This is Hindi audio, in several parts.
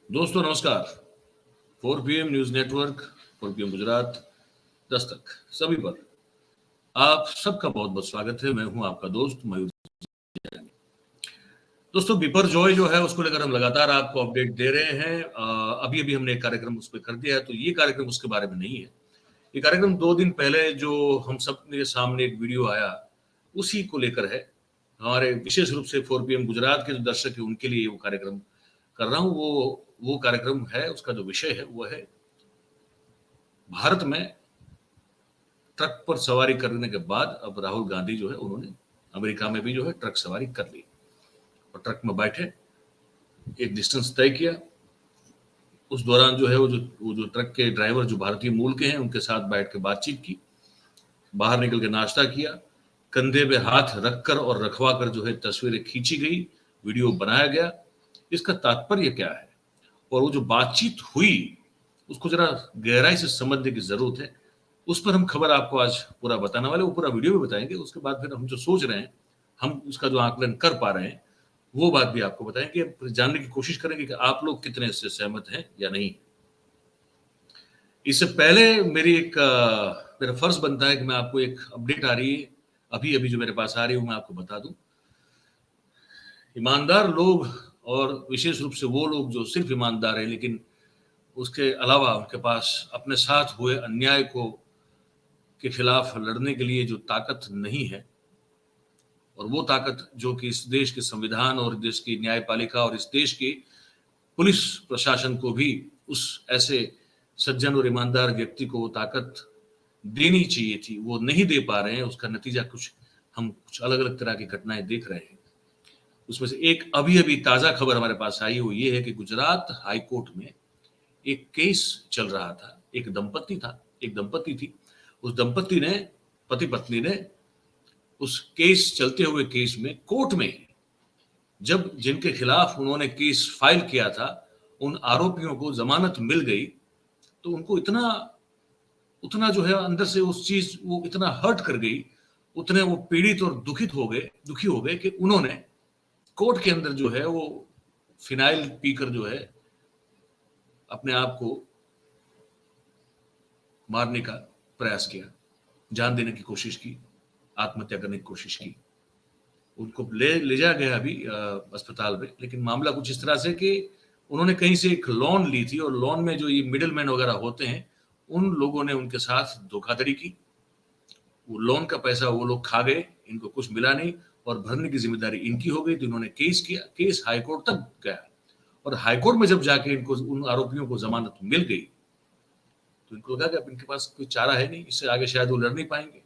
दोस्तों नमस्कार। 4 PM news network, 4 PM Gujarat, Dastak सभी पर आप सबका बहुत बहुत स्वागत है। मैं हूं आपका दोस्त मयूर। दोस्तों बिपरजॉय जो है उसको लेकर हम लगातार आपको अपडेट दे रहे हैं। अभी अभी हमने एक कार्यक्रम उस पर कर दिया है, तो ये कार्यक्रम उसके बारे में नहीं है। ये कार्यक्रम 2 दिन पहले जो हम सब के सामने एक वीडियो आया उसी को लेकर है। हमारे विशेष रूप से 4 PM गुजरात के जो दर्शक है उनके लिए वो कार्यक्रम कर रहा हूँ। वो कार्यक्रम है, उसका जो विषय है वो है भारत में ट्रक पर सवारी करने के बाद अब राहुल गांधी जो है उन्होंने अमेरिका में भी जो है ट्रक सवारी कर ली और ट्रक में बैठे, एक डिस्टेंस तय किया। उस दौरान जो है वो जो ट्रक के ड्राइवर जो भारतीय मूल के हैं उनके साथ बैठ के बातचीत की, बाहर निकल के नाश्ता किया, कंधे पे हाथ रखकर और रखवा कर जो है तस्वीरें खींची गई, वीडियो बनाया गया। इसका तात्पर्य क्या है और वो जो बातचीत हुई उसको जरा गहराई से समझने की जरूरत है। उस पर हम खबर आपको आज पूरा बताने वाले, वो पूरा वीडियो भी बताएंगे। उसके बाद फिर हम जो सोच रहे हैं, हम उसका जो आकलन कर पा रहे हैं वो बात भी आपको बताएंगे, जानने की कोशिश करेंगे कि आप लोग कितने इससे सहमत हैं या नहीं। इससे पहले मेरा फर्ज बनता है कि मैं आपको एक अपडेट आ रही है अभी अभी जो मेरे पास आ रही है वो मैं आपको बता दूं। ईमानदार लोग और विशेष रूप से वो लोग जो सिर्फ ईमानदार है लेकिन उसके अलावा उनके पास अपने साथ हुए अन्याय को के खिलाफ लड़ने के लिए जो ताकत नहीं है, और वो ताकत जो कि इस देश के संविधान और देश की न्यायपालिका और इस देश की पुलिस प्रशासन को भी उस ऐसे सज्जन और ईमानदार व्यक्ति को वो ताकत देनी चाहिए थी, वो नहीं दे पा रहे हैं। उसका नतीजा हम कुछ अलग अलग तरह की घटनाएं देख रहे हैं। उसमें से एक अभी अभी ताजा खबर हमारे पास आई वो ये है कि गुजरात हाई कोर्ट में एक केस चल रहा था। एक दंपत्ति थी। उस दंपत्ति ने, पति पत्नी ने, उस केस चलते हुए केस में कोर्ट में जब जिनके खिलाफ उन्होंने केस फाइल किया था उन आरोपियों को जमानत मिल गई तो उनको उतना जो है अंदर से उस चीज वो इतना हर्ट कर गई, उतने वो पीड़ित और दुखी हो गए कि उन्होंने कोर्ट के अंदर जो है वो फिनाइल पीकर जो है अपने आप को मारने का प्रयास किया, जान देने की कोशिश की, आत्महत्या करने की कोशिश की। उनको ले जाया गया अभी अस्पताल में, लेकिन मामला कुछ इस तरह से कि उन्होंने कहीं से एक लोन ली थी और लोन में जो ये मिडिल मैन वगैरह होते हैं उन लोगों ने उनके साथ धोखाधड़ी की। वो लोन का पैसा वो लोग खा गए, इनको कुछ मिला नहीं और भरने की जिम्मेदारी इनकी हो गई। तो इन्होंने केस किया, केस हाईकोर्ट तक गया और हाईकोर्ट में जब जाके इनको उन आरोपियों को जमानत मिल गई तो इनको लगा कि अब इनके पास कोई चारा है नहीं, इससे आगे शायद वो लड़ नहीं पाएंगे।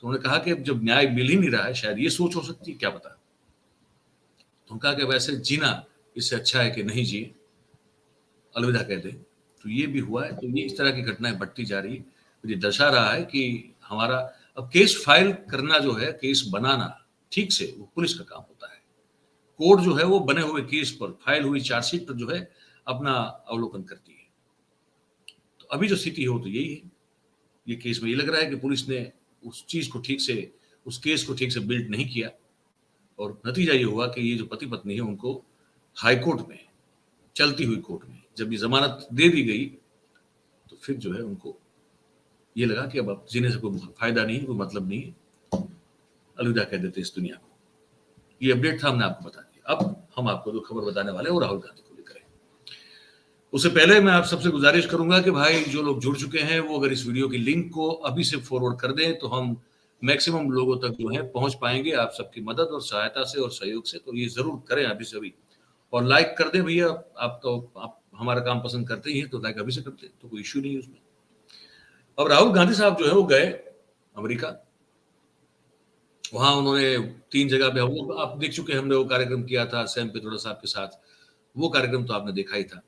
तो उन्होंने कहा कि अब जब न्याय मिल ही नहीं रहा है शायद ये सोच हो सकती है, क्या पता। तो उन्होंने कहा कि वैसे जीना इससे अच्छा है कि नहीं जिए, अलविदा कह दें। तो ये भी हुआ है। तो ये इस तरह की घटनाएं बढ़ती जा रही है। ये दर्शा रहा है कि हमारा अब केस फाइल करना जो है, केस बनाना ठीक से वो पुलिस का काम होता है। कोर्ट जो है वो बने हुए केस पर, फाइल हुई चार्जशीट पर जो है अपना अवलोकन करती है। तो अभी जो स्थिति है वो तो यही है। ये केस में ये लग रहा है कि पुलिस ने उस चीज को ठीक से, उस केस को ठीक से बिल्ड नहीं किया और नतीजा ये हुआ कि ये जो पति पत्नी है उनको हाई कोर्ट में, चलती हुई कोर्ट में जब ये जमानत दे दी गई तो फिर जो है उनको ये लगा कि अब जीने से कोई फायदा नहीं है, कोई मतलब नहीं है, अलविदा कह देते इस दुनिया को। ये अपडेट था, हमने आपको बता दिया। अब हम आपको जो खबर बताने वाले हैं वो राहुल गांधी को लेकर है। उससे पहले मैं आप सबसे गुजारिश करूंगा कि भाई जो लोग जुड़ चुके हैं वो अगर इस वीडियो की लिंक को अभी से फॉरवर्ड कर दें तो हम मैक्सिमम लोगों तक जो है पहुंच पाएंगे आप सबकी मदद और सहायता से और सहयोग से। तो ये जरूर करें अभी से अभी, और लाइक कर दें भैया। आप हमारा काम पसंद करते ही हैं तो लाइक अभी से करते हैं, तो कोई इश्यू नहीं है उसमें। अब राहुल गांधी साहब जो है वो गए अमेरिका। वहां उन्होंने 3 जगह पे, आप देख चुके हैं, हमने वो कार्यक्रम किया था सैम पित्रोदा साहब के साथ। वो कार्यक्रम तो आपने देखा ही था।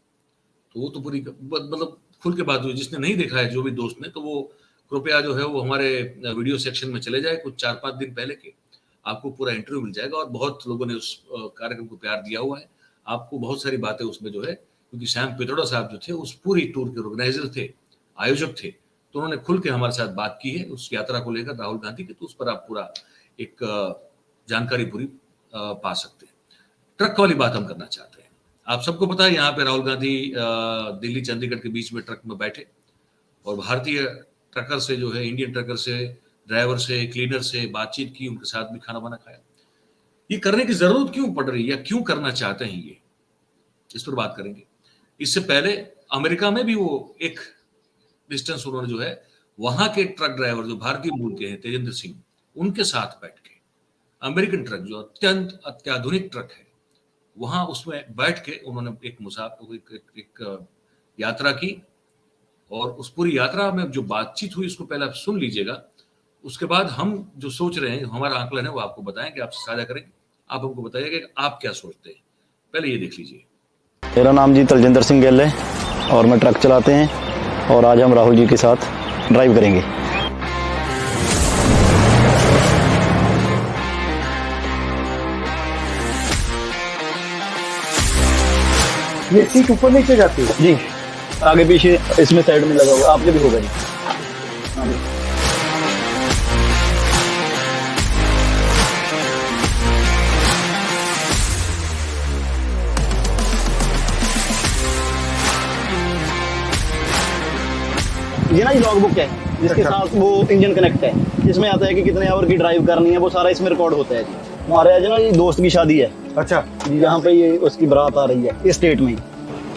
तो वो तो पूरी मतलब खुल के बात हुई। जिसने नहीं देखा है, जो भी दोस्त ने, तो वो कृपया जो है वो हमारे वीडियो सेक्शन में चले जाए, कुछ 4-5 दिन पहले के, आपको पूरा इंटरव्यू मिल जाएगा। और बहुत लोगों ने उस कार्यक्रम को प्यार दिया हुआ है। आपको बहुत सारी बातें उसमें जो है, क्योंकि सैम पित्रोदा साहब जो थे उस पूरी टूर के ऑर्गेनाइजर थे, आयोजक थे, तो उन्होंने खुल के हमारे साथ बात की है उस यात्रा को लेकर राहुल गांधी की। तो उस पर आप पूरा एक जानकारी पूरी पा सकते हैं। ट्रक वाली बात हम करना चाहते हैं। आप सबको पता है यहाँ पे राहुल गांधी दिल्ली चंडीगढ़ के बीच में ट्रक में बैठे और भारतीय ट्रकर से जो है, इंडियन ट्रकर से, ड्राइवर से, क्लीनर से बातचीत की, उनके साथ भी खाना वाना खाया। ये करने की जरूरत क्यों पड़ रही है या क्यों करना चाहते हैं ये, इस पर बात करेंगे। इससे पहले अमेरिका में भी वो एक डिस्टेंस उन्होंने जो है वहां के ट्रक ड्राइवर जो भारतीय मूल के हैं, तेजेंद्र सिंह, उनके साथ बैठ के अमेरिकन ट्रक जो अत्यंत अत्याधुनिक ट्रक है, वहां उसमें बैठ के उन्होंने एक यात्रा की। और उस पूरी यात्रा में जो बातचीत हुई उसको पहले आप सुन लीजिएगा, उसके बाद हम जो सोच रहे हैं, हमारा आंकलन है, वो आपको बताएंगे, आपसे साझा करेंगे। आप हमको बताइएगा कि आप क्या सोचते हैं। पहले ये देख लीजिए। मेरा नाम जी तलजिंदर सिंह गिल है और मैं ट्रक चलाते हैं और आज हम राहुल जी के साथ ड्राइव करेंगे। ये सीट ऊपर नीचे जाती है जी, आगे पीछे इसमें साइड में लगा हुआ, आपके भी होगा जी। ये ना ये लॉग बुक है जिसके साथ वो इंजन कनेक्ट है, जिसमें आता है कि कितने आवर की ड्राइव करनी है, वो सारा इसमें रिकॉर्ड होता है जी। हमारे आज ना ये दोस्त की शादी है, अच्छा, यहाँ पे ये उसकी बारात आ रही है इस स्टेट में।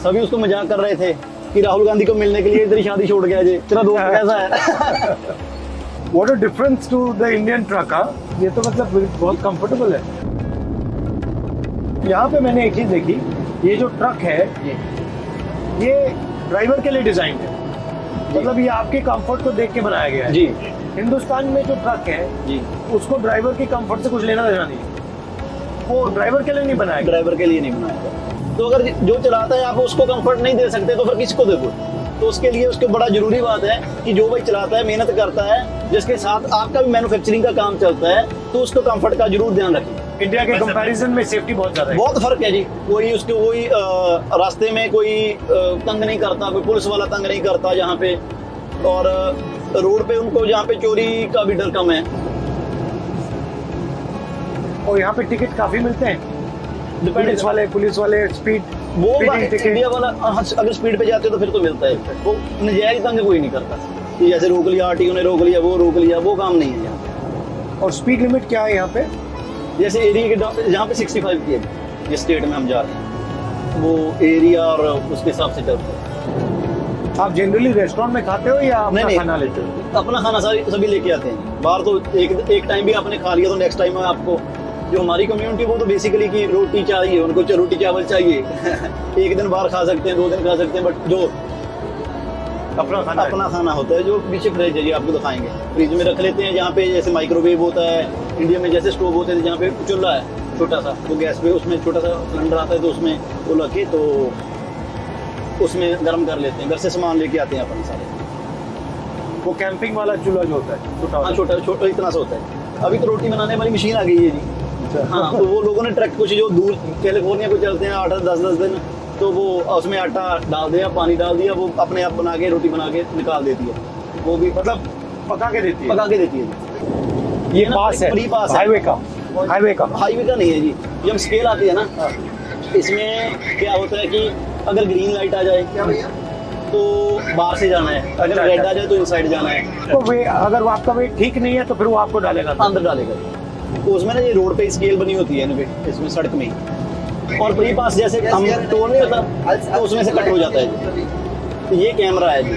सभी उसको मजाक कर रहे थे कि राहुल गांधी को मिलने के लिए तेरी शादी छोड़ गया जी, तेरा दोस्त कैसा है। What a difference to the Indian truck. ये तो मतलब बहुत कंफर्टेबल है। यहाँ पे मैंने एक चीज देखी, ये जो ट्रक है ये ड्राइवर के लिए डिजाइन है, मतलब ये आपके कंफर्ट को देख के बनाया गया है जी। हिंदुस्तान में जो ट्रक है जी, उसको ड्राइवर के कंफर्ट से कुछ लेना देना नहीं, वो ड्राइवर के लिए नहीं बनाया गया। ड्राइवर के लिए नहीं बनाया गया। तो अगर जो चलाता है आप उसको कंफर्ट नहीं दे सकते तो फिर किसको देखो। तो उसके लिए उसको बड़ा जरूरी बात है कि जो भाई चलाता है, मेहनत करता है, जिसके साथ आपका भी मैन्युफैक्चरिंग का काम चलता है, तो उसको कंफर्ट का जरूर ध्यान रखें। इंडिया के कंपैरिजन में सेफ्टी बहुत ज्यादा है। बहुत फर्क है जी। कोई उसके कोई रास्ते में कोई तंग नहीं करता, कोई पुलिस वाला तंग नहीं करता जहाँ पे, और रोड पे उनको जहाँ पे चोरी का भी डर कम है। और यहाँ पे टिकट काफी मिलते हैं, पुलिस वाले स्पीड वो इंडिया वाला अगर स्पीड पे जाते हो तो फिर तो मिलता है, वो नजायज तंग कोई नहीं करता कि जैसे रोक लिया आरटीओ ने, रोक लिया, वो काम नहीं है यहाँ पे। और स्पीड लिमिट क्या है यहाँ पे? जैसे एरिया के जहाँ पे 65 की है, जिस स्टेट में हम जा रहे हैं वो एरिया और उसके हिसाब से चलता है। आप जनरली रेस्टोरेंट में खाते हो या अपना नहीं, खाना लेते हो? अपना खाना सभी लेके आते हैं बाहर। तो एक टाइम भी आपने खा लिया तो नेक्स्ट टाइम आपको, जो हमारी कम्युनिटी वो तो बेसिकली की रोटी चाहिए, उनको रोटी चावल चाहिए। एक दिन बाहर खा सकते हैं, 2 दिन खा सकते हैं, बट जो अपना खाना होता है, जो पीछे फ्रिज है जी, आपको दिखाएंगे, फ्रिज में रख लेते हैं। जहाँ पे जैसे माइक्रोवेव होता है, इंडिया में जैसे स्टोव होते हैं, जहाँ पे चूल्हा है छोटा सा, वो गैस पे उसमें छोटा सा सिलेंडर आता है, तो उसमें वो रखे तो उसमें गर्म कर लेते हैं। घर से सामान लेके आते हैं अपन सारे। वो कैंपिंग वाला चूल्हा जो होता है छोटा, हाँ छोटा इतना सा होता है। अभी तो रोटी बनाने वाली मशीन आ गई है जी। हाँ, तो वो लोगों ने ट्रक कुछ जो दूर कैलिफोर्निया को चलते हैं 8-10 दिन, तो वो उसमें आटा डाल दिया, पानी डाल दिया, वो अपने आप बना के रोटी बना के निकाल देती है। वो भी मतलब पका के देती है। ये पास है, फ्री पास हाईवे का नहीं है जी। जब स्केल आती है ना, इसमें क्या होता है कि अगर ग्रीन लाइट आ जाए तो बाहर से जाना है, अगर रेड आ जाए तो इनसाइड जाना है। तो वे अगर आपका वेट ठीक नहीं है तो फिर वो आपको डालेगा, अंदर डालेगा। तो उसमें ना ये रोड पे स्केल बनी होती है इसमें सड़क में, और फ्री पास जैसे हम टोल नहीं होता तो उसमें से कट हो जाता है। तो ये कैमरा है जी।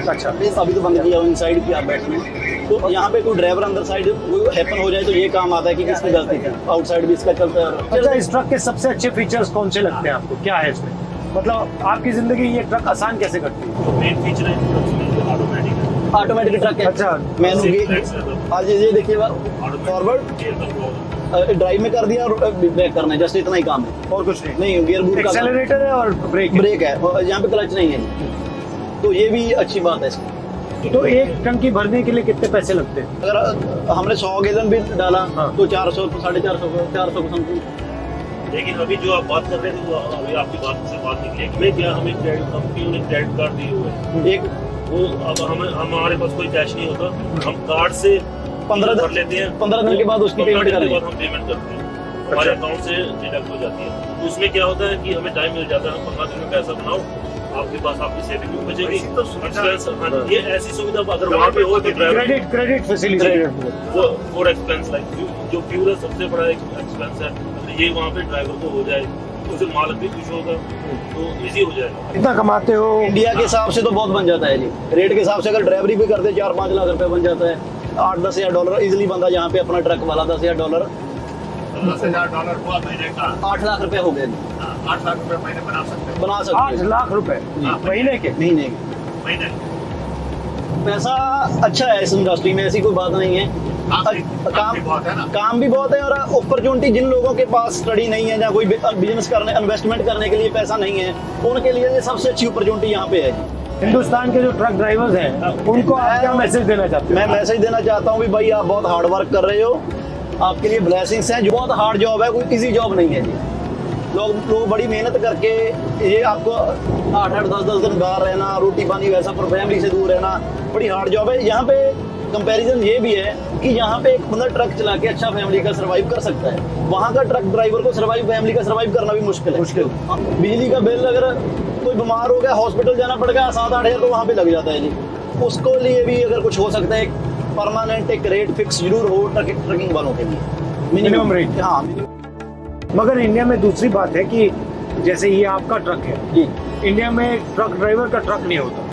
अच्छा, अभी तो बंद किया इनसाइड की आप बैठने, तो यहाँ पे कोई ड्राइवर अंदर साइड हैपन हो जाए तो ये काम आता है कि किसकी गलती है, आउटसाइड भी इसका चलता है। अच्छा, इस ट्रक के सबसे अच्छे फीचर्स कौन से लगते हैं आपको? क्या है इसमें, मतलब आपकी जिंदगी ये ट्रक आसान कैसे करती है? मेन फीचर है ऑटोमेटिक ट्रक है। अच्छा, आज ये देखिए, फॉरवर्ड ड्राइव में कर दिया और ब्रेक करना है, जस्ट इतना ही काम है, और कुछ नहीं। गियर बूट का एक्सेलरेटर है और ब्रेक है, और यहाँ पे क्लच नहीं है, तो ये भी अच्छी बात है इसकी। तो एक टंकी भरने के लिए कितने पैसे लगते हैं? अगर हमने 100 गैलन भी डाला तो 400 450 को समथिंग। लेकिन अभी जो आप बात कर रहे थे, वो अभी आपकी बात से बात निकली कि क्या हमें क्रेडिट कंपनियों ने क्रेडिट कार्ड दिए हुए हैं, एक वो अब हमारे पास कोई कैश नहीं होता, हम कार्ड से 15 भर लेते हैं, 15 दिन के बाद उसकी पेमेंट करते हैं। हम पेमेंट करते हैं। हमारे अकाउंट से डिडक्ट हो जाती है। तो उसमें क्या होता है कि हमें टाइम मिल जाता है, 15 दिन में पैसा बनाओ, आपके पास आपकी सेविंग भी बचेगी। एक्सपेंस, ये ऐसी सुविधा अगर वहाँ पे हो तो क्रेडिट फैसिलिटी वो फॉर एक्सपेंस लाइक जो फ्यूल है सबसे बड़ा एक्सपेंस है, तो ये वहाँ पे ड्राइवर को हो जाए तो फिर मालिक भी खुश होगा, तो इजी हो जाएगा। कितना कमाते हो? इंडिया के हिसाब से तो बहुत बन जाता है जी। रेट के हिसाब से अगर ड्राइवरी भी करते 4-5 लाख रुपए बन जाता है। 8-10 हज़ार डॉलर इजिली बंदा यहाँ पे अपना ट्रक वाला 10 हज़ार डॉलर, 10 हज़ार डॉलर हुआ महीने का, 8 लाख रुपए हो गए, 8 लाख रुपए महीने बना सकते हैं। बना 8 सकते हैं लाख रुपए महीने के? महीने के। महीने पैसा अच्छा है इस इंडस्ट्री में, ऐसी कोई बात नहीं है। काम भी बहुत है ना। काम भी बहुत है और अपॉर्चुनिटी जिन लोगों के पास स्टडी नहीं है या कोई बिजनेस करने इन्वेस्टमेंट करने के लिए पैसा नहीं है, उनके लिए ये सबसे अच्छी अपॉर्चुनिटी यहाँ पे है जी। हिंदुस्तान के जो ट्रक ड्राइवर्स हैं उनको आप क्या मैसेज देना चाहते मैं मैसेज देना चाहता हूँ कि भाई आप बहुत हार्ड वर्क कर रहे हो, आपके लिए ब्लेसिंग्स हैं। जो बहुत हार्ड जॉब है, कोई इजी जॉब नहीं है जी। लोग बड़ी मेहनत करके ये आपको 8-8, 10-10 दिन बाहर रहना, रोटी पानी वैसा पर फैमिली से दूर रहना, बड़ी हार्ड जॉब है। यहाँ पे कंपैरिजन ये भी है कि यहाँ पे एक बंदा ट्रक चला के अच्छा फैमिली का सर्वाइव कर सकता है, वहाँ का ट्रक ड्राइवर को फैमिली का सर्वाइव करना भी मुश्किल है। बिजली का बिल अगर कोई बीमार हो गया, हॉस्पिटल जाना पड़ गया, 7-8 हज़ार तो वहाँ पे लग जाता है जी। उसको लिए भी अगर कुछ हो सकता है, परमानेंट एक रेट फिक्स जरूर हो ट्रकिंग वालों के लिए, मिनिमम रेट। हाँ, मगर इंडिया में दूसरी बात है कि जैसे ये आपका ट्रक है जी। इंडिया में ट्रक ड्राइवर का ट्रक नहीं होता,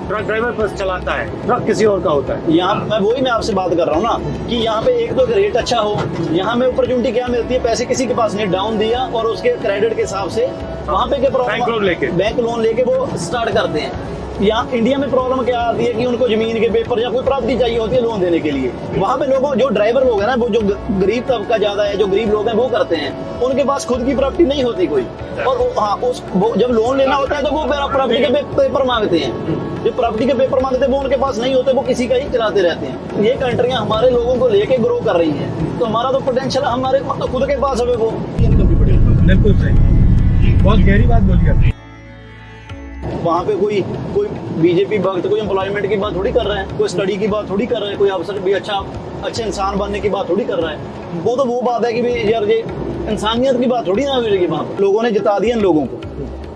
ट्रक ड्राइवर बस चलाता है, ट्रक किसी और का होता है। यहाँ मैं आपसे बात कर रहा हूँ ना कि यहाँ पे एक तो रेट अच्छा हो। यहाँ में अपॉर्चुनिटी क्या मिलती है, पैसे किसी के पास नहीं, डाउन दिया और उसके क्रेडिट के हिसाब से वहाँ पे क्या प्रॉब्लम, बैंक लोन लेके वो स्टार्ट करते हैं। यहाँ इंडिया में प्रॉब्लम क्या आती है कि उनको जमीन के पेपर या कोई प्रॉपर्टी चाहिए होती है लोन देने के लिए। वहाँ पे लोगों, जो ड्राइवर लोग हैं ना, वो जो गरीब तबका ज्यादा है, जो गरीब लोग हैं वो करते हैं, उनके पास खुद की प्रॉपर्टी नहीं होती कोई, और जब लोन लेना होता है तो वो प्रॉपर्टी के पेपर मांगते हैं। जो प्रॉपर्टी के पेपर मांगते हैं वो उनके पास नहीं होते, वो किसी का ही चलाते रहते हैं। ये कंट्रियां हमारे लोगों को लेके ग्रो कर रही हैं, तो हमारा तो पोटेंशियल हमारे तो खुद के पास है। वो बिल्कुल सही, बहुत गहरी बात बोली आपने। वहाँ पे कोई बीजेपी भक्त कोई एम्प्लॉयमेंट की बात थोड़ी कर रहा है, कोई स्टडी की बात थोड़ी कर रहा है, कोई अफसर भी अच्छे इंसान बनने की बात थोड़ी कर रहा है। वो तो वो बात है कि भाई यार ये इंसानियत की बात थोड़ी ना मिलेगी। वहाँ पे लोगों ने जिता दिया इन लोगों को,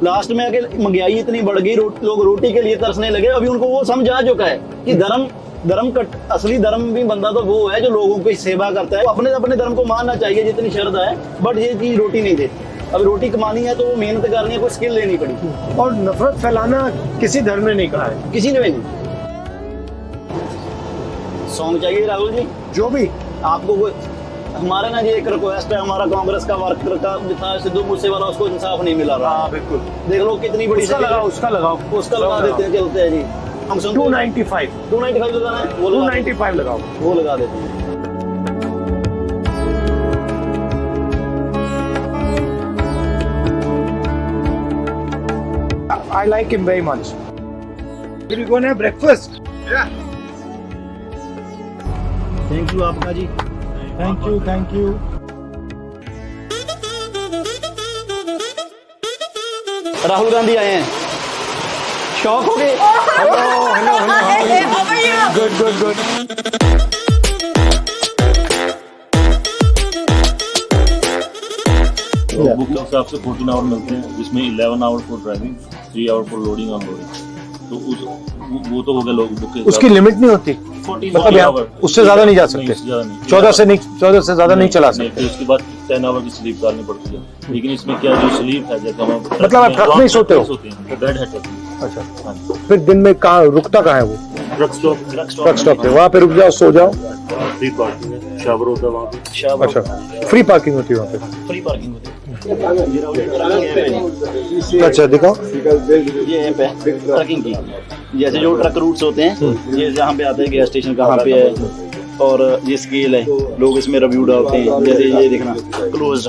लास्ट में आके महंगाई इतनी बढ़ गई, लोग रोटी के लिए तरसने लगे। अभी उनको वो समझ आ चुका है कि धर्म का असली धर्म भी बंदा तो वो है जो लोगों की सेवा करता है। अपने धर्म को मानना चाहिए जितनी श्रद्धा है, बट ये चीज रोटी नहीं देती। अब रोटी कमानी है तो वो मेहनत करनी है, कोई स्किल लेनी पड़ी। और नफरत फैलाना किसी धर्म ने नहीं कहा है, किसी ने भी नहीं। सॉन्ग चाहिए राहुल जी, जो भी आपको कोई हमारे ना, ये एक रिक्वेस्ट है, हमारा कांग्रेस का वर्कर का था सिद्धू मूसेवाला, उसको इंसाफ नहीं मिला रहा। हाँ बिल्कुल, देख लो कितनी बड़ी उसका लगाओ उसका लगा देते हैं, चलते हैं जी। हम 295 लगाना है, वो 295 लगाओ, वो लगा देते हैं। I like him very much. Will you go and have breakfast? Thank you आपका जी, Thank you. राहुल गांधी आए हैं, शौक हो गए। Hello. Good. बुक के हिसाब से 14 आवर मिलते हैं, जिसमें 11 hour for driving, 3 hour for loading unloading. तो वो तो हो गया लोग बुक के। उसकी लिमिट नहीं होती, मतलब यहाँ उससे ज्यादा नहीं जा सकते, 14 से ज्यादा नहीं चला सकते। उसके बाद 10 आवर की स्लीप डालनी पड़ती है। लेकिन इसमें क्या जो स्लीप है, जैसे हम मतलब आप ट्रक में सोते हो? बेड है ट्रक में। अच्छा, फिर दिन में कहाँ रुकता कहाँ है वो? ट्रक स्टॉप पे, वहाँ पे रुक जाओ, सो जाओ। फ्री पार्किंग है, शावर होता है वहाँ पे। अच्छा, फ्री पार्किंग होती है वहाँ पे? फ्री पार्किंग होती है। अच्छा दिखाओ, ये ऐप है ट्रकिंग की। जैसे जो ट्रक रूट्स होते हैं, ये जहाँ पे आते हैं, गैस स्टेशन कहाँ पे है, और ये स्केल है, लोग इसमें रिव्यू डालते हैं। जैसे ये देखना क्लोज,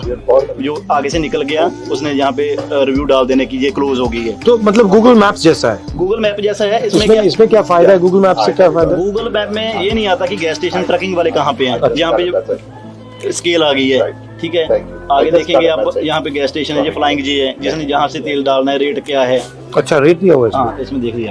जो आगे से निकल गया उसने यहाँ पे रिव्यू डाल देने की, ये क्लोज हो गई है। तो मतलब गूगल मैप्स जैसा है? गूगल मैप जैसा है। इसमें क्या फायदा है? गूगल मैप से क्या फायदा? गूगल मैप में ये नहीं आता कि गैस स्टेशन ट्रकिंग वाले कहाँ पे हैं। यहाँ पे स्केल आ गई है, ठीक है। आगे देखेंगे आप, यहाँ पे गैस स्टेशन है, ये फ्लाइंग जी है, जिसने जहाँ से तेल डालना है, रेट क्या है। अच्छा, रेट दिया हुआ है? हाँ, इसमें देख लिया।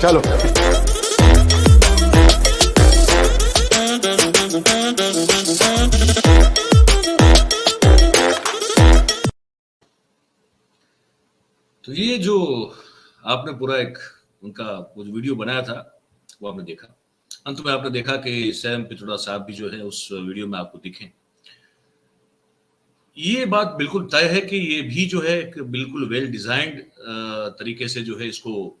चलो। तो ये जो आपने पूरा एक उनका वो जो वीडियो बनाया था वो आपने देखा, अंत में आपने देखा कि सैम पित्रोदा साहब भी जो है उस वीडियो में आपको दिखे। ये बात बिल्कुल तय है कि ये भी जो है एक बिल्कुल वेल डिजाइंड तरीके से जो है इसको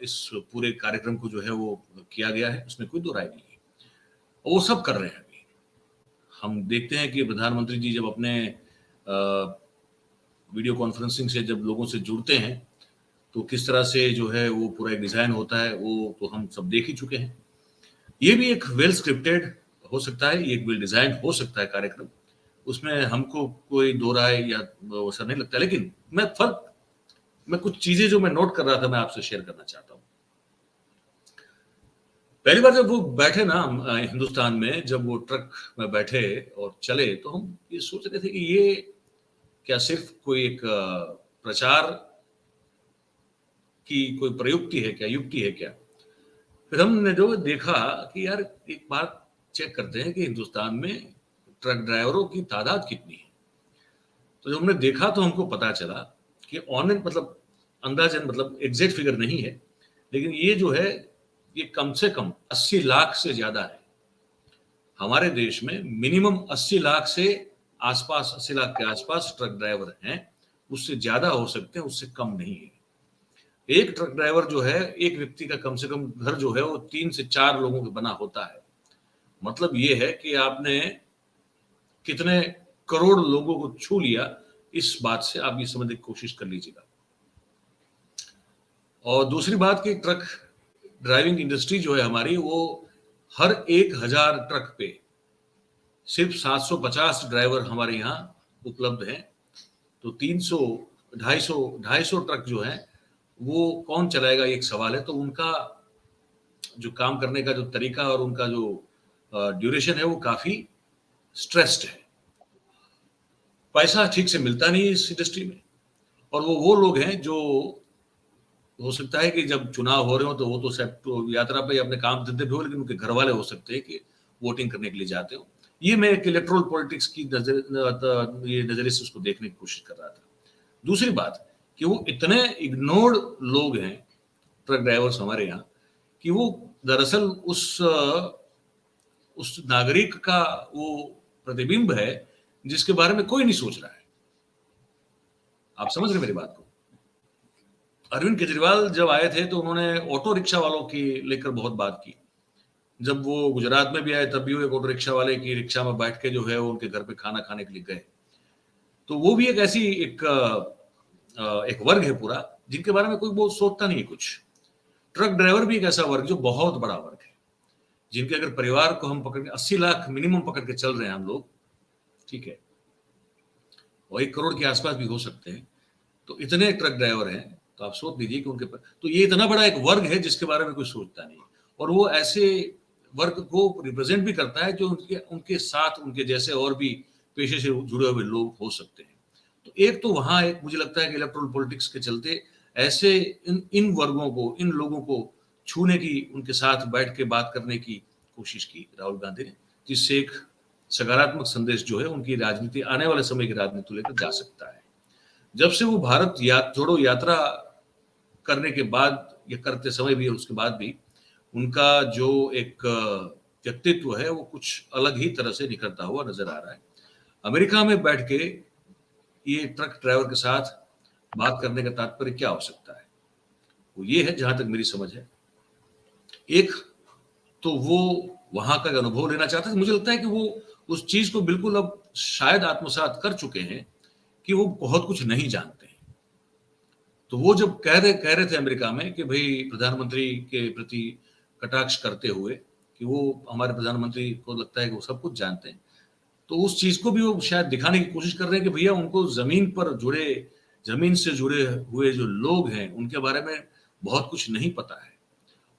इस पूरे कार्यक्रम को जो है वो किया गया है, उसमें कोई दो राय नहीं है। वो सब कर रहे हैं। अभी हम देखते हैं कि प्रधानमंत्री जी जब अपने वीडियो कॉन्फ्रेंसिंग से जब लोगों से जुड़ते हैं तो किस तरह से जो है वो पूरा एक डिजाइन होता है, वो तो हम सब देख ही चुके हैं। ये भी एक वेल स्क्रिप्टेड हो सकता है, ये एक वेल डिजाइन हो सकता है कार्यक्रम, उसमें हमको कोई दो राय या वैसा नहीं लगता। लेकिन मैं कुछ चीजें जो मैं नोट कर रहा था मैं आपसे शेयर करना चाहता हूँ। पहली बार जब वो बैठे ना हिंदुस्तान में, जब वो ट्रक में बैठे और चले, तो हम ये सोच रहे थे कि ये क्या सिर्फ कोई एक प्रचार की कोई प्रयुक्ति है क्या, युक्ति है क्या। फिर हमने जो देखा कि यार एक बात चेक करते हैं कि हिंदुस्तान में ट्रक ड्राइवरों की तादाद कितनी है। तो जब हमने देखा तो हमको पता चला कि ऑन मतलब अंदाजन मतलब एग्जैक्ट फिगर नहीं है, लेकिन ये जो है ये कम से कम 80 लाख से ज्यादा है। हमारे देश में मिनिमम 80 लाख से आसपास, 80 लाख के आसपास ट्रक ड्राइवर हैं, उससे ज्यादा हो सकते हैं, उससे कम नहीं है। एक ट्रक ड्राइवर जो है, एक व्यक्ति का कम से कम घर जो है वो 3 से 4 लोगों का बना होता है। मतलब ये है कि आपने कितने करोड़ लोगों को छू लिया, इस बात से आप ये समझने की कोशिश कर लीजिएगा। और दूसरी बात कि ट्रक ड्राइविंग इंडस्ट्री जो है हमारी, वो हर 1000 ट्रक पे सिर्फ 750 ड्राइवर हमारे यहाँ उपलब्ध हैं। तो 300 250 ट्रक जो है वो कौन चलाएगा, एक सवाल है। तो उनका जो काम करने का जो तरीका और उनका जो ड्यूरेशन है वो काफी स्ट्रेस्ड है। पैसा ठीक से मिलता नहीं इस इंडस्ट्री में। और वो लोग हैं जो हो सकता है कि जब चुनाव हो रहे हो तो वो तो यात्रा पे अपने काम धंधे पे हो, लेकिन उनके घर वाले हो सकते हैं कि वोटिंग करने के लिए जाते हो। ये मैं एक इलेक्ट्रोल पॉलिटिक्स की नजरिए से उसको देखने की कोशिश कर रहा था। दूसरी बात कि वो इतने इग्नोर्ड लोग हैं ट्रक ड्राइवर्स हमारे यहाँ, कि वो दरअसल उस नागरिक का वो प्रतिबिंब है जिसके बारे में कोई नहीं सोच रहा है। आप समझ रहे मेरी बात को। अरविंद केजरीवाल जब आए थे तो उन्होंने ऑटो रिक्शा वालों की लेकर बहुत बात की। जब वो गुजरात में भी आए तब भी वो एक ऑटो रिक्शा वाले की रिक्शा में बैठ के जो है वो उनके घर पे खाना खाने के लिए गए। तो वो भी एक ऐसी एक वर्ग है पूरा जिनके बारे में कोई बहुत सोचता नहीं है कुछ। ट्रक ड्राइवर भी एक ऐसा वर्ग जो बहुत बड़ा वर्ग है, जिनके अगर परिवार को हम पकड़ के 80 लाख मिनिमम पकड़ के चल रहे हैं हम लोग, ठीक है, और 1 करोड़ के आसपास भी हो सकते हैं। तो इतने ट्रक ड्राइवर हैं, तो आप सोच लीजिए कि उनके तो ये इतना बड़ा एक वर्ग है जिसके बारे में कोई सोचता नहीं। और वो ऐसे वर्ग को रिप्रेजेंट भी करता है जो उनके साथ उनके जैसे और भी पेशे से जुड़े हुए लोग हो सकते हैं। तो एक तो वहां एक मुझे लगता है कि इलेक्ट्रोल पॉलिटिक्स के चलते ऐसे इन वर्गों को, इन लोगों को छूने की, उनके साथ बैठ के बात करने की कोशिश की राहुल गांधी ने, जिससे एक सकारात्मक संदेश जो है उनकी राजनीति, आने वाले समय की राजनीति को लेकर जा सकता है। जब से वो भारत जोड़ो यात्रा करने के बाद या करते समय भी और उसके बाद भी उनका जो एक व्यक्तित्व है वो कुछ अलग ही तरह से निखरता हुआ नजर आ रहा है। अमेरिका में बैठ के ये ट्रक ड्राइवर के साथ बात करने का तात्पर्य क्या हो सकता है? वो ये है, जहां तक मेरी समझ है, एक तो वो वहां का अनुभव लेना चाहते थे। मुझे लगता है कि वो उस चीज को बिल्कुल अब शायद आत्मसात कर चुके हैं कि वो बहुत कुछ नहीं जानते हैं। तो वो जब कह रहे थे अमेरिका में कि भाई प्रधानमंत्री के प्रति कटाक्ष करते हुए कि वो हमारे प्रधानमंत्री को लगता है कि वो सब कुछ जानते हैं, तो उस चीज को भी वो शायद दिखाने की कोशिश कर रहे हैं कि भैया उनको जमीन से जुड़े हुए जो लोग हैं उनके बारे में बहुत कुछ नहीं पता है।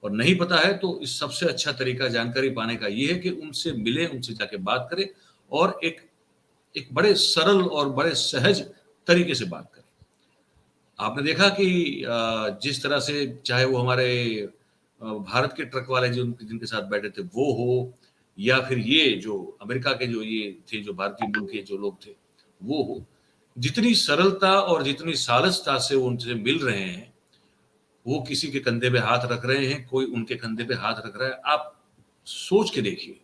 और नहीं पता है तो इस सबसे अच्छा तरीका जानकारी पाने का ये है कि उनसे मिले, उनसे जाके बात करें और एक बड़े सरल और बड़े सहज तरीके से बात करें। आपने देखा कि जिस तरह से चाहे वो हमारे भारत के ट्रक वाले जो जिनके साथ बैठे थे वो हो, या फिर ये जो अमेरिका के जो ये थे, जो भारतीय मूल के जो लोग थे वो हो, जितनी सरलता और जितनी सालसता से वो उनसे मिल रहे हैं, वो किसी के कंधे पे हाथ रख रहे हैं, कोई उनके कंधे पे हाथ रख रहा है। आप सोच के देखिए,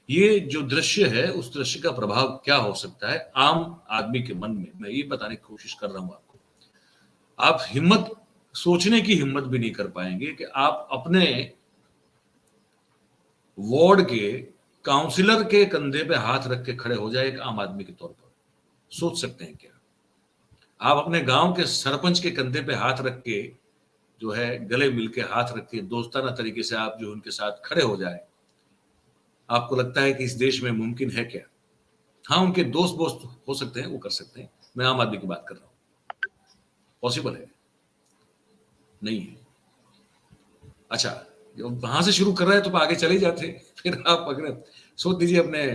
ये जो दृश्य है उस दृश्य का प्रभाव क्या हो सकता है आम आदमी के मन में, मैं ये बताने की कोशिश कर रहा हूं आपको। आप हिम्मत, सोचने की हिम्मत भी नहीं कर पाएंगे कि आप अपने वार्ड के काउंसिलर के कंधे पे हाथ रख के खड़े हो जाए एक आम आदमी के तौर पर। सोच सकते हैं क्या? आप अपने गांव के सरपंच के कंधे पे हाथ रख के जो है गले मिल के हाथ रख के दोस्ताना तरीके से आप जो उनके साथ खड़े हो जाए, आपको लगता है कि इस देश में मुमकिन है क्या? हाँ, उनके दोस्त दोस्त हो सकते हैं, वो कर सकते हैं, मैं आम आदमी की बात कर रहा हूं। पॉसिबल है? नहीं है। अच्छा, जब वहां से शुरू कर रहे हैं तो आगे चले जाते, फिर आप अगर सोच दीजिए अपने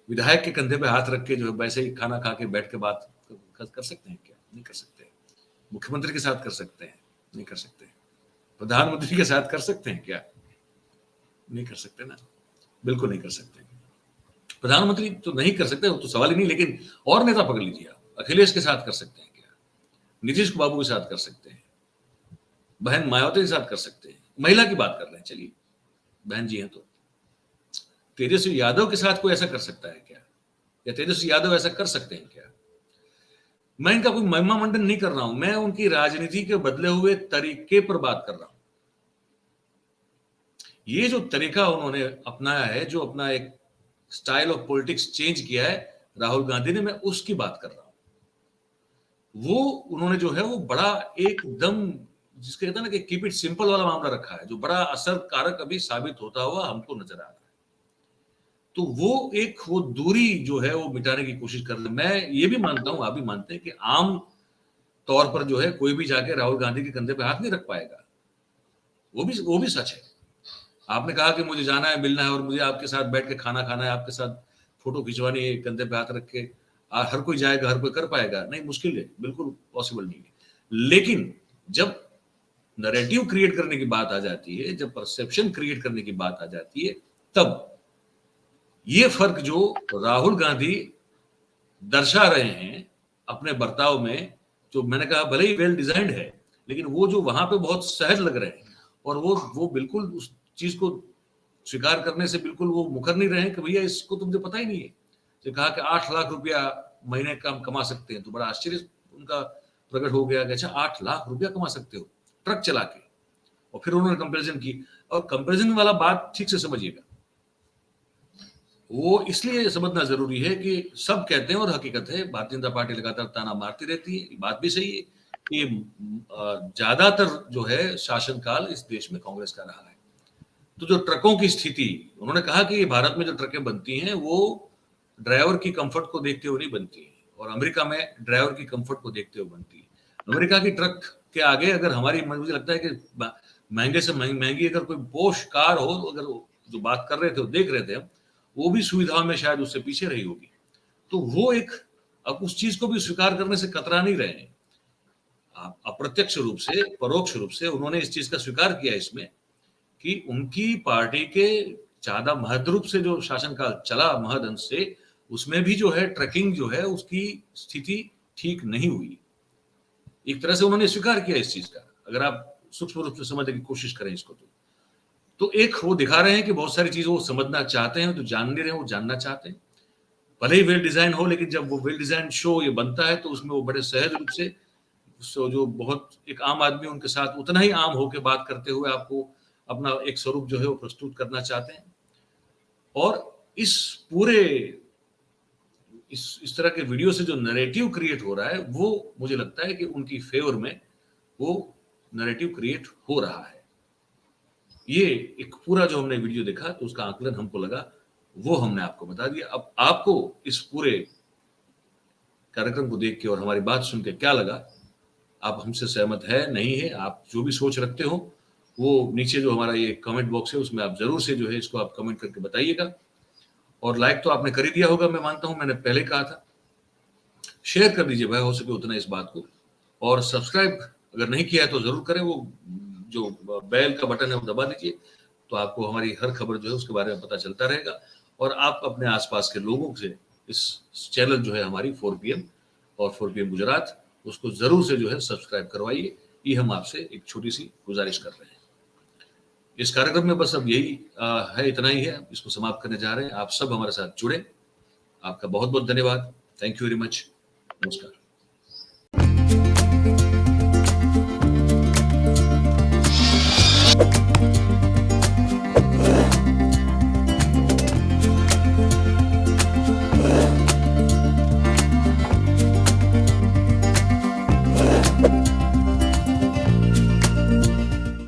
विधायक के कंधे पे हाथ रख के जो वैसे ही खाना खा के बैठ के बात कर सकते हैं क्या? नहीं कर सकते। मुख्यमंत्री के साथ कर सकते हैं? नहीं कर सकते। प्रधानमंत्री के साथ कर सकते हैं क्या? नहीं कर सकते ना, बिल्कुल नहीं कर सकते। प्रधानमंत्री तो नहीं कर सकते, वो तो सवाल ही नहीं, लेकिन और नेता पकड़ लीजिए आप, अखिलेश के साथ कर सकते हैं क्या? नीतीश बाबू के साथ कर सकते हैं, बहन मायावती के साथ कर सकते हैं, महिला की बात कर रहे हैं, चलिए बहन जी हैं तो तेजस्वी यादव के साथ कोई ऐसा कर सकता है क्या? या तेजस्वी यादव ऐसा कर सकते हैं क्या? मैं इनका कोई महिमा मंडन नहीं कर रहा हूं, मैं उनकी राजनीति के बदले हुए तरीके पर बात कर रहा हूं। ये जो तरीका उन्होंने अपनाया है, जो अपना एक स्टाइल ऑफ पॉलिटिक्स चेंज किया है राहुल गांधी ने, मैं उसकी बात कर रहा हूं। वो उन्होंने जो है वो बड़ा एकदम, जिसके कहते हैं ना कि कीप इट सिंपल वाला मामला रखा है, जो बड़ा असरकारक अभी साबित होता हुआ हमको नजर आ रहा है। तो वो दूरी जो है वो मिटाने की कोशिश कर रहे हैं। मैं ये भी मानता हूं, आप भी मानते हैं कि आम तौर पर जो है कोई भी जाके राहुल गांधी के कंधे पे हाथ नहीं रख पाएगा, वो भी सच है। आपने कहा कि मुझे जाना है, मिलना है और मुझे आपके साथ बैठ के खाना खाना है, आपके साथ फोटो खिंचवानी है, कंधे पे हाथ रख के हर कोई जाएगा, हर कोई कर पाएगा? नहीं, मुश्किल है, बिल्कुल पॉसिबल नहीं है। लेकिन जब नैरेटिव क्रिएट करने की बात आ जाती है, जब परसेप्शन क्रिएट करने की बात आ जाती है, तब ये फर्क जो राहुल गांधी दर्शा रहे हैं अपने बर्ताव में, जो मैंने कहा भले ही वेल डिजाइंड है, लेकिन वो जो वहां पे बहुत सहज लग रहे हैं और वो बिल्कुल उस चीज को स्वीकार करने से बिल्कुल वो मुकर नहीं रहे हैं कि भैया इसको तो मुझे पता ही नहीं है। जो कहा कि 8 लाख रुपया महीने का हम कमा सकते हैं, तो बड़ा आश्चर्य उनका प्रकट हो गया कि अच्छा 8 लाख रुपया कमा सकते हो ट्रक चला के। और फिर उन्होंने कंपैरिजन की, और कंपैरिजन वाला बात ठीक से समझिएगा, वो इसलिए समझना जरूरी है कि सब कहते हैं और हकीकत है, भारतीय जनता पार्टी लगातार ताना मारती रहती है, बात भी सही है कि ज्यादातर जो है शासनकाल इस देश में कांग्रेस का रहा है। तो जो ट्रकों की स्थिति, उन्होंने कहा कि भारत में जो ट्रकें बनती हैं वो ड्राइवर की कंफर्ट को देखते हुए नहीं बनती है, और अमेरिका में ड्राइवर की कंफर्ट को देखते हुए बनती है। अमेरिका की ट्रक के आगे अगर हमारी, मुझे लगता है कि महंगे से महंगी अगर कोई पोश कार हो, अगर जो बात कर रहे थे, देख रहे थे हम, वो भी सुविधाओं में शायद उससे पीछे रही होगी। तो वो एक, अब उस चीज को भी स्वीकार करने से कतरा नहीं रहे हैं। अप्रत्यक्ष रूप से, परोक्ष रूप से उन्होंने इस चीज का स्वीकार किया इसमें कि उनकी पार्टी के ज्यादा महद रूप से जो शासनकाल चला महद अंश से, उसमें भी जो है ट्रैकिंग जो है उसकी स्थिति ठीक नहीं हुई। एक तरह से उन्होंने स्वीकार किया इस चीज का, अगर आप सूक्ष्म रूप से समझने की कोशिश करें इसको तो एक वो दिखा रहे हैं कि बहुत सारी चीजें वो समझना चाहते हैं, तो जान नहीं रहे, वो जानना चाहते हैं। भले ही वेल डिजाइन हो, लेकिन जब वो वेल डिजाइन शो ये बनता है तो उसमें वो बड़े सहज रूप से जो बहुत एक आम आदमी उनके साथ उतना ही आम होकर बात करते हुए आपको अपना एक स्वरूप जो है वो प्रस्तुत करना चाहते हैं। और इस पूरे इस तरह के वीडियो से जो नैरेटिव क्रिएट हो रहा है, वो मुझे लगता है कि उनकी फेवर में वो नैरेटिव क्रिएट हो रहा है। ये एक पूरा जो हमने वीडियो देखा तो उसका आकलन हमको लगा, वो हमने आपको बता दिया। अब आपको इस पूरे कार्यक्रम को देख के और हमारी बात सुन के क्या लगा, आप हमसे सहमत है नहीं है, आप जो भी सोच रखते हो वो नीचे जो हमारा ये कमेंट बॉक्स है उसमें आप जरूर से जो है इसको आप कमेंट करके बताइएगा। और लाइक तो आपने कर ही दिया होगा, मैं मानता हूं, मैंने पहले कहा था। शेयर कर दीजिए भाई, हो सके उतना इस बात को, और सब्सक्राइब अगर नहीं किया है तो जरूर करें, वो जो बेल का बटन है वो दबा दीजिए, तो आपको हमारी हर खबर जो है उसके बारे में पता चलता रहेगा। और आप अपने आसपास के लोगों से इस चैनल जो है हमारी 4 PM और 4 PM गुजरात, उसको जरूर से जो है सब्सक्राइब करवाइए। ये हम आपसे एक छोटी सी गुजारिश कर रहे हैं। इस कार्यक्रम में बस अब यही है, इतना ही है, इसको समाप्त करने जा रहे हैं। आप सब हमारे साथ जुड़े, आपका बहुत बहुत धन्यवाद। Thank you very much. नमस्कार।